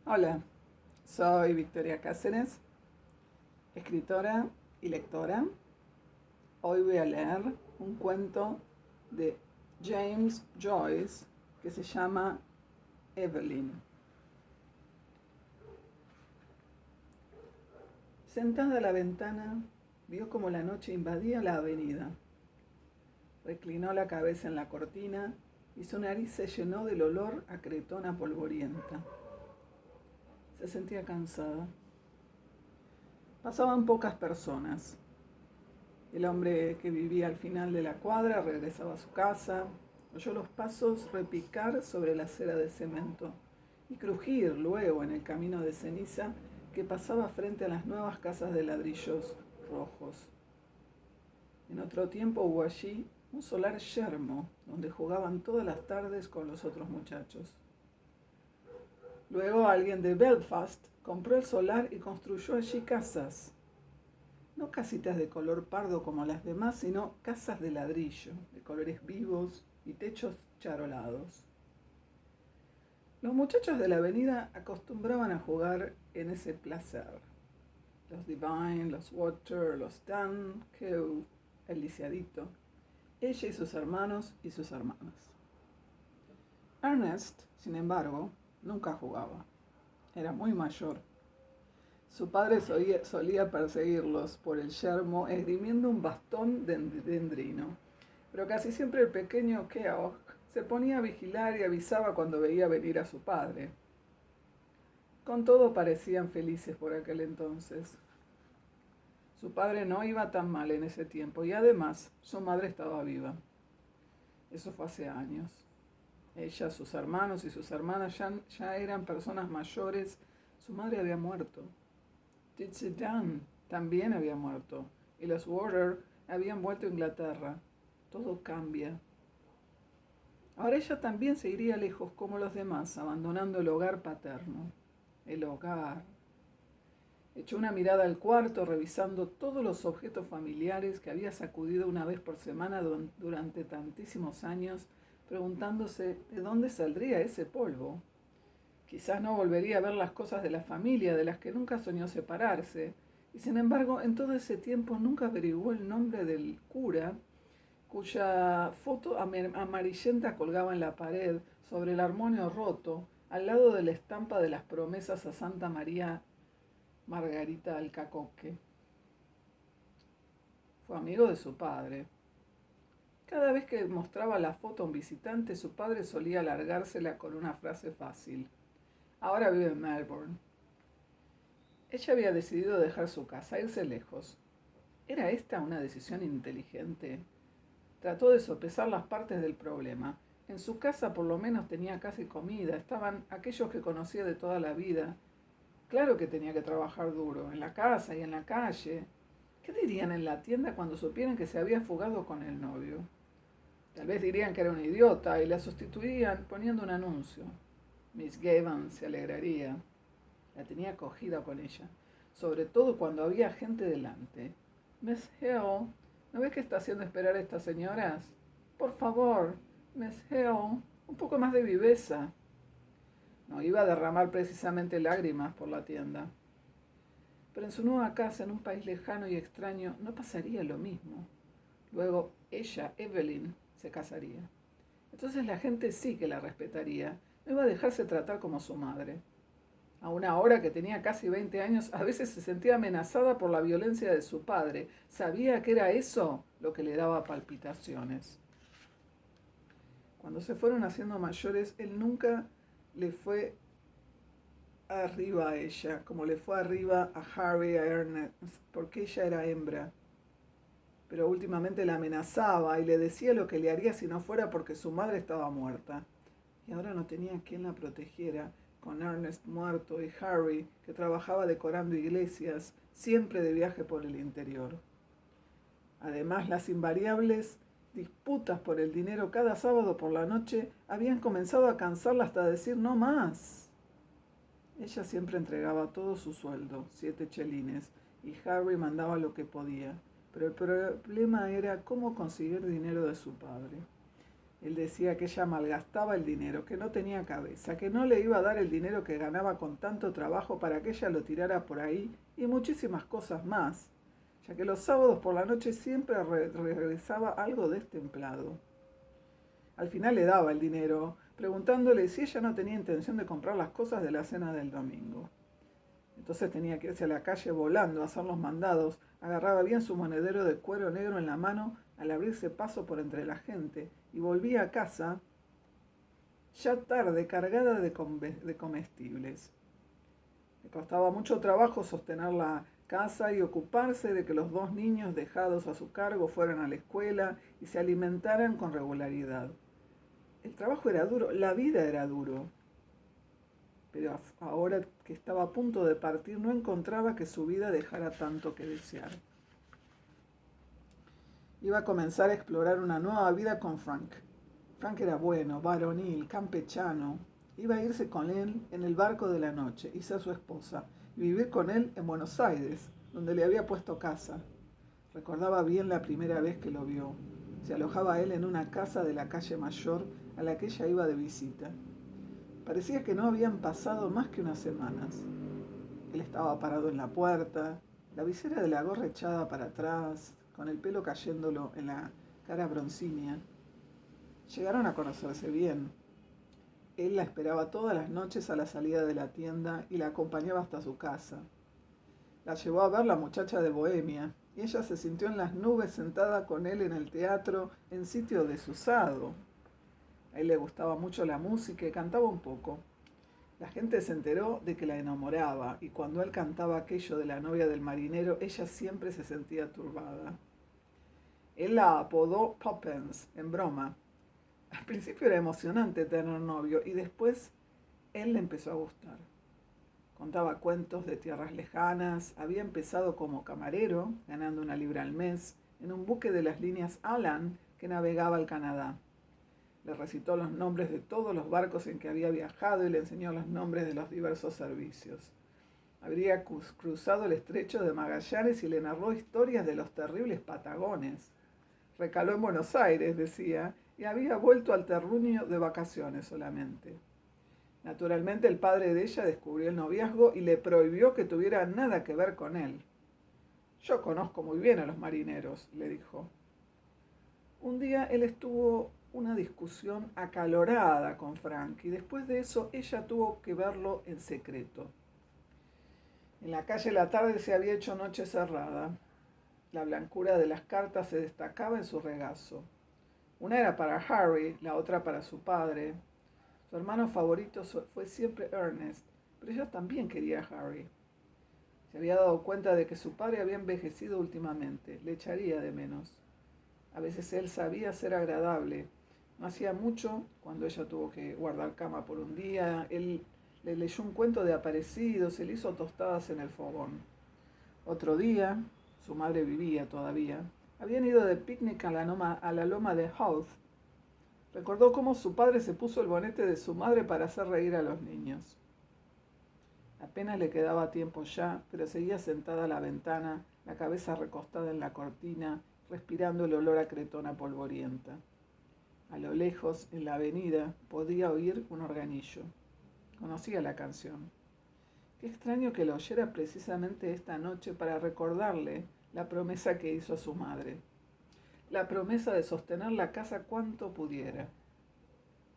Hola, soy Victoria Cáceres, escritora y lectora. Hoy voy a leer un cuento de James Joyce que se llama Evelyn. Sentada a la ventana, vio como la noche invadía la avenida. Reclinó la cabeza en la cortina y su nariz se llenó del olor a cretona polvorienta. Se sentía cansada. Pasaban pocas personas. El hombre que vivía al final de la cuadra regresaba a su casa, oyó los pasos repicar sobre la acera de cemento y crujir luego en el camino de ceniza que pasaba frente a las nuevas casas de ladrillos rojos. En otro tiempo hubo allí un solar yermo donde jugaban todas las tardes con los otros muchachos. Luego alguien de Belfast compró el solar y construyó allí casas. No casitas de color pardo como las demás, sino casas de ladrillo, de colores vivos y techos charolados. Los muchachos de la avenida acostumbraban a jugar en ese placer. Los Devine, los Water, los Dan, Kew, el lisiadito, ella y sus hermanos y sus hermanas. Ernest, sin embargo, nunca jugaba. Era muy mayor. Su padre solía perseguirlos por el yermo esgrimiendo un bastón dendrino, pero casi siempre el pequeño Keogh se ponía a vigilar y avisaba cuando veía venir a su padre. Con todo parecían felices por aquel entonces. Su padre no iba tan mal en ese tiempo y además su madre estaba viva. Eso fue hace años. Ella, sus hermanos y sus hermanas ya eran personas mayores. Su madre había muerto. Titsy Dan también había muerto y los Water habían vuelto a Inglaterra. Todo cambia. Ahora ella también se iría lejos como los demás, abandonando el hogar paterno. El hogar. Echó una mirada al cuarto, revisando todos los objetos familiares que había sacudido una vez por semana durante tantísimos años, preguntándose de dónde saldría ese polvo. Quizás no volvería a ver las cosas de la familia, de las que nunca soñó separarse, y sin embargo en todo ese tiempo nunca averiguó el nombre del cura, cuya foto amarillenta colgaba en la pared sobre el armonio roto, al lado de la estampa de las promesas a Santa María Margarita Alcacoque. Fue amigo de su padre. Cada vez que mostraba la foto a un visitante, su padre solía alargársela con una frase fácil. Ahora vive en Melbourne. Ella había decidido dejar su casa, irse lejos. ¿Era esta una decisión inteligente? Trató de sopesar las partes del problema. En su casa por lo menos tenía casi comida, estaban aquellos que conocía de toda la vida. Claro que tenía que trabajar duro, en la casa y en la calle. ¿Qué dirían en la tienda cuando supieran que se había fugado con el novio? Tal vez dirían que era un idiota y la sustituirían poniendo un anuncio. Miss Gavan se alegraría. La tenía cogida con ella, sobre todo cuando había gente delante. Miss Hill, ¿no ves que está haciendo esperar a estas señoras? Por favor, Miss Hill, un poco más de viveza. No iba a derramar precisamente lágrimas por la tienda. Pero en su nueva casa, en un país lejano y extraño, no pasaría lo mismo. Luego ella, Evelyn, se casaría. Entonces la gente sí que la respetaría. No iba a dejarse tratar como su madre. Aún ahora que tenía casi 20 años, a veces se sentía amenazada por la violencia de su padre. Sabía que era eso lo que le daba palpitaciones. Cuando se fueron haciendo mayores, él nunca le fue arriba a ella, como le fue arriba a Harry, a Ernest, porque ella era hembra. Pero últimamente la amenazaba y le decía lo que le haría si no fuera porque su madre estaba muerta. Y ahora no tenía quien la protegiera, con Ernest muerto y Harry, que trabajaba decorando iglesias, siempre de viaje por el interior. Además, las invariables disputas por el dinero cada sábado por la noche habían comenzado a cansarla hasta decir no más. Ella siempre entregaba todo su sueldo, 7 chelines, y Harry mandaba lo que podía, pero el problema era cómo conseguir dinero de su padre. Él decía que ella malgastaba el dinero, que no tenía cabeza, que no le iba a dar el dinero que ganaba con tanto trabajo para que ella lo tirara por ahí y muchísimas cosas más, ya que los sábados por la noche siempre regresaba algo destemplado. Al final le daba el dinero, preguntándole si ella no tenía intención de comprar las cosas de la cena del domingo. Entonces tenía que irse a la calle volando a hacer los mandados, agarraba bien su monedero de cuero negro en la mano al abrirse paso por entre la gente y volvía a casa ya tarde, cargada de comestibles. Le costaba mucho trabajo sostener la casa y ocuparse de que los dos niños dejados a su cargo fueran a la escuela y se alimentaran con regularidad. El trabajo era duro, la vida era duro, pero ahora que estaba a punto de partir no encontraba que su vida dejara tanto que desear. Iba a comenzar a explorar una nueva vida con Frank. Frank era bueno, varonil, campechano. Iba a irse con él en el barco de la noche y ser su esposa, y vivir con él en Buenos Aires, donde le había puesto casa. Recordaba bien la primera vez que lo vio. Se alojaba él en una casa de la calle Mayor a la que ella iba de visita. Parecía que no habían pasado más que unas semanas. Él estaba parado en la puerta, la visera de la gorra echada para atrás, con el pelo cayéndolo en la cara broncínea. Llegaron a conocerse bien. Él la esperaba todas las noches a la salida de la tienda y la acompañaba hasta su casa. La llevó a ver La muchacha de Bohemia, y ella se sintió en las nubes sentada con él en el teatro en sitio desusado. A él le gustaba mucho la música y cantaba un poco. La gente se enteró de que la enamoraba, y cuando él cantaba aquello de la novia del marinero, ella siempre se sentía turbada. Él la apodó Poppins, en broma. Al principio era emocionante tener novio, y después él le empezó a gustar. Contaba cuentos de tierras lejanas, había empezado como camarero, ganando 1 libra al mes, en un buque de las líneas Alan que navegaba al Canadá. Le recitó los nombres de todos los barcos en que había viajado y le enseñó los nombres de los diversos servicios. Habría cruzado el estrecho de Magallanes y le narró historias de los terribles Patagones. Recaló en Buenos Aires, decía, y había vuelto al terruño de vacaciones solamente. Naturalmente el padre de ella descubrió el noviazgo y le prohibió que tuviera nada que ver con él. Yo conozco muy bien a los marineros, le dijo. Un día él estuvo una discusión acalorada con Frank y después de eso ella tuvo que verlo en secreto. En la calle la tarde se había hecho noche cerrada. La blancura de las cartas se destacaba en su regazo. Una era para Harry, la otra para su padre. Su hermano favorito fue siempre Ernest, pero ella también quería a Harry. Se había dado cuenta de que su padre había envejecido últimamente, le echaría de menos. A veces él sabía ser agradable. No hacía mucho, cuando ella tuvo que guardar cama por un día, él le leyó un cuento de aparecidos, se le hizo tostadas en el fogón. Otro día, su madre vivía todavía, habían ido de picnic a la loma de Howth. Recordó cómo su padre se puso el bonete de su madre para hacer reír a los niños. Apenas le quedaba tiempo ya, pero seguía sentada a la ventana, la cabeza recostada en la cortina, respirando el olor a cretona polvorienta. A lo lejos, en la avenida, podía oír un organillo. Conocía la canción. Qué extraño que lo oyera precisamente esta noche para recordarle la promesa que hizo a su madre. La promesa de sostener la casa cuanto pudiera.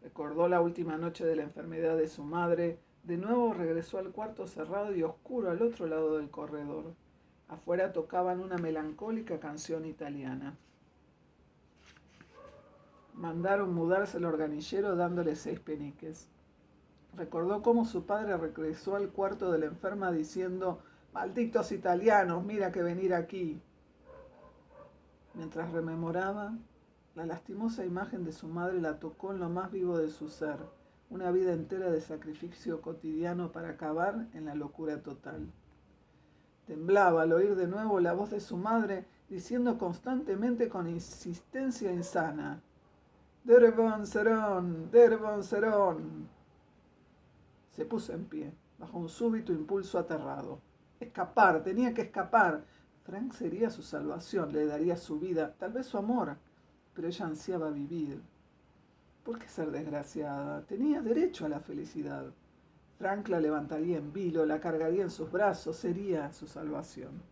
Recordó la última noche de la enfermedad de su madre. De nuevo regresó al cuarto cerrado y oscuro al otro lado del corredor. Afuera tocaban una melancólica canción italiana. Mandaron mudarse el organillero dándole 6 peniques. Recordó cómo su padre regresó al cuarto de la enferma diciendo: «Malditos italianos, mira que venir aquí». Mientras rememoraba, la lastimosa imagen de su madre la tocó en lo más vivo de su ser, una vida entera de sacrificio cotidiano para acabar en la locura total. Temblaba al oír de nuevo la voz de su madre diciendo constantemente con insistencia insana: «Derbon Serón, Derbon Serón». Se puso en pie, bajo un súbito impulso aterrado. Escapar, tenía que escapar. Frank sería su salvación, le daría su vida, tal vez su amor, pero ella ansiaba vivir. ¿Por qué ser desgraciada? Tenía derecho a la felicidad. Frank la levantaría en vilo, la cargaría en sus brazos, sería su salvación.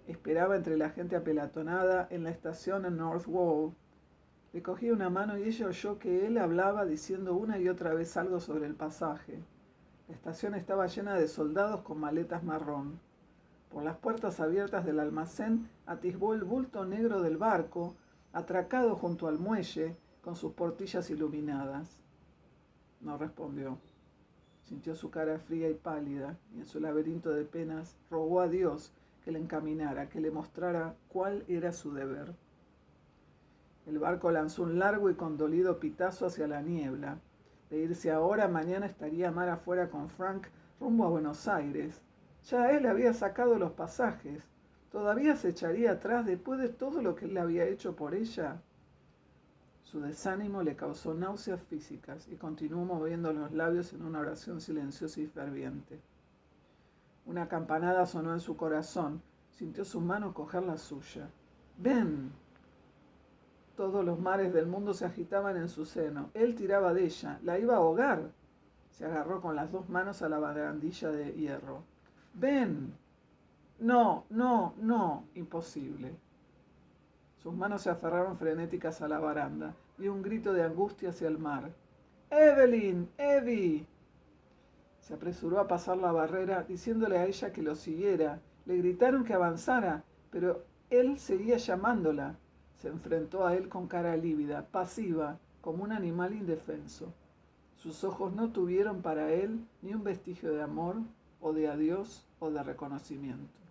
Esperaba entre la gente apelatonada en la estación en North Wall. Le cogía una mano y ella oyó que él hablaba diciendo una y otra vez algo sobre el pasaje. La estación estaba llena de soldados con maletas marrón. Por las puertas abiertas del almacén atisbó el bulto negro del barco, atracado junto al muelle, con sus portillas iluminadas. No respondió. Sintió su cara fría y pálida, y en su laberinto de penas rogó a Dios que le encaminara, que le mostrara cuál era su deber. El barco lanzó un largo y condolido pitazo hacia la niebla. De irse ahora, mañana estaría mar afuera con Frank rumbo a Buenos Aires. Ya él había sacado los pasajes. ¿Todavía se echaría atrás después de todo lo que él había hecho por ella? Su desánimo le causó náuseas físicas y continuó moviendo los labios en una oración silenciosa y ferviente. Una campanada sonó en su corazón. Sintió su mano coger la suya. ¡Ven! Todos los mares del mundo se agitaban en su seno. Él tiraba de ella. La iba a ahogar. Se agarró con las dos manos a la barandilla de hierro. ¡Ven! No, no, no. Imposible. Sus manos se aferraron frenéticas a la baranda. Dio un grito de angustia hacia el mar. ¡Evelyn! ¡Evie! Se apresuró a pasar la barrera, diciéndole a ella que lo siguiera. Le gritaron que avanzara, pero él seguía llamándola. Se enfrentó a él con cara lívida, pasiva, como un animal indefenso. Sus ojos no tuvieron para él ni un vestigio de amor, o de adiós, o de reconocimiento.